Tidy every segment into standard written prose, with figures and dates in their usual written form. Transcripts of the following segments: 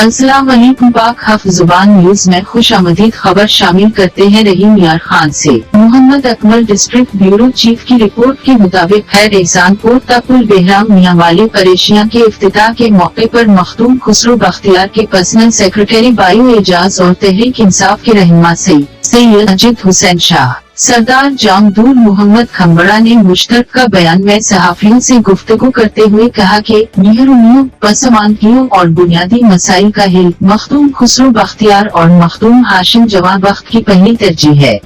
अस्सलाम वालेकुम। पाक हफ जुबान न्यूज में खुशामदीद खबर शामिल करते हैं रहीम यार खान से। Mohammad Akmal district bureau chief की रिपोर्ट के मुताबिक खैर एहसानपुर तपुल बेहराम मियां वाली परेशियां के इफ्तिताह के मौके पर मखदूम खुसरो बख्तियार के पर्सनल सेक्रेटरी बायो एजाज और तहरीक इंसाफ के रहनुमा सैयद अजीत हुसैन शाह, सरदार जामदूर मोहम्मद खम्बड़ा ने मुश्तरका बयान में सहाफियों से गुफ्तगू करते हुए कहा कि महरूमियों, पसमानदियों और बुनियादी मसाइल का हिल मखदूम खुसरो बख्तियार और मखदूम हाशिम जवां बख्त की पहली तरजीह है।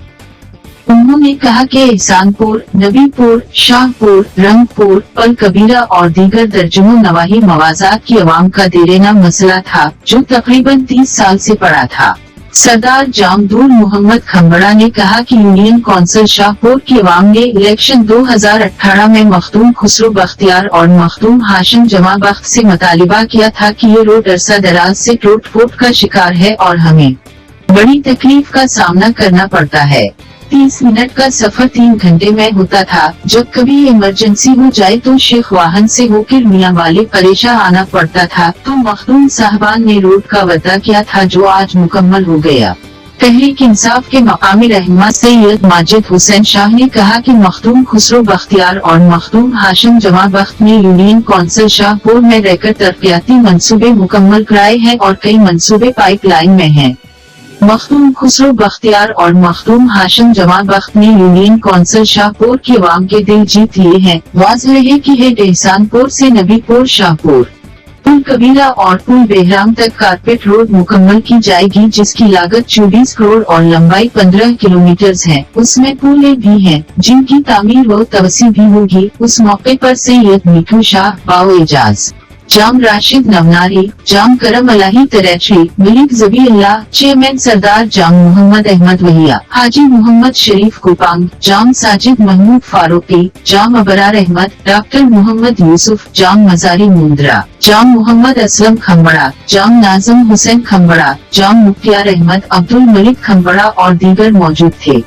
उन्होंने कहा कि एहसानपुर, नबीपुर, शाहपुर, रंगपुर, पल कबीरा और दीगर दर्जनों नवाही मवाजात की अवाम का देरेना मसला था जो तकरीबन 30 साल से पड़ा था। सरदार जामदूर मोहम्मद खम्बड़ा ने कहा कि यूनियन कौंसिल शाहपुर की अवाम ने इलेक्शन 2018 में मखदूम खुसरो बख्तियार और मखदूम हाशिम जवां बख्त से मुतालिबा किया था कि ये रोड अरसा दराज से टूट फूट का शिकार है और हमें बड़ी तकलीफ का सामना करना पड़ता है। 30 मिनट का सफर 3 घंटे में होता था। जब कभी इमरजेंसी हो जाए तो शेख वाहन से होकर मियां वाले परेशा आना पड़ता था। तो मखदूम साहबान ने रोड का वादा किया था जो आज मुकम्मल हो गया। तहरीक इंसाफ के मकामी रहनुमा सैयद माजिद हुसैन शाह ने कहा कि मखदूम खुसरो बख्तियार और मखदूम हाशिम जवां बख्त ने यूनियन कौंसिल शाहपुर में रहकर तरक्याती मंसूबे मुकम्मल कराए हैं और कई मंसूबे पाइपलाइन में हैं। मखदूम खुसरो बख्तियार और मखदूम हाशिम जवां बख्त ने यूनियन कौंसिल शाहपुर की अवाम के दिल जीत लिए हैं। वाज़ेह है कि हेड एहसानपुर से नबीपुर, शाहपुर, पुल कबीरा और पुल बेहराम तक कारपेट रोड मुकम्मल की जाएगी जिसकी लागत 24 करोड़ और लंबाई 15 किलोमीटर है। उसमें पुलें भी हैं जिनकी तामीर व तवसी भी होगी। उस मौके पर सैयद मिठू शाह, बाओ एजाज, जाम राशिद नवनारी, जाम करम अलाही तरेची, मलिक जबी अल्लाह, चेयरमैन सरदार जाम मोहम्मद अहमद वहिया, हाजी मोहम्मद शरीफ कुपांग, जाम साजिद महमूद फारूकी, जाम अबरार अहमद, डॉक्टर मोहम्मद यूसुफ, जाम मजारी मुंद्रा, जाम मोहम्मद असलम खम्बड़ा, जाम नाजम हुसैन खम्बड़ा, जाम मुख्तियार अहमद, अब्दुल मलिक खम्बड़ा और दीगर मौजूद थे।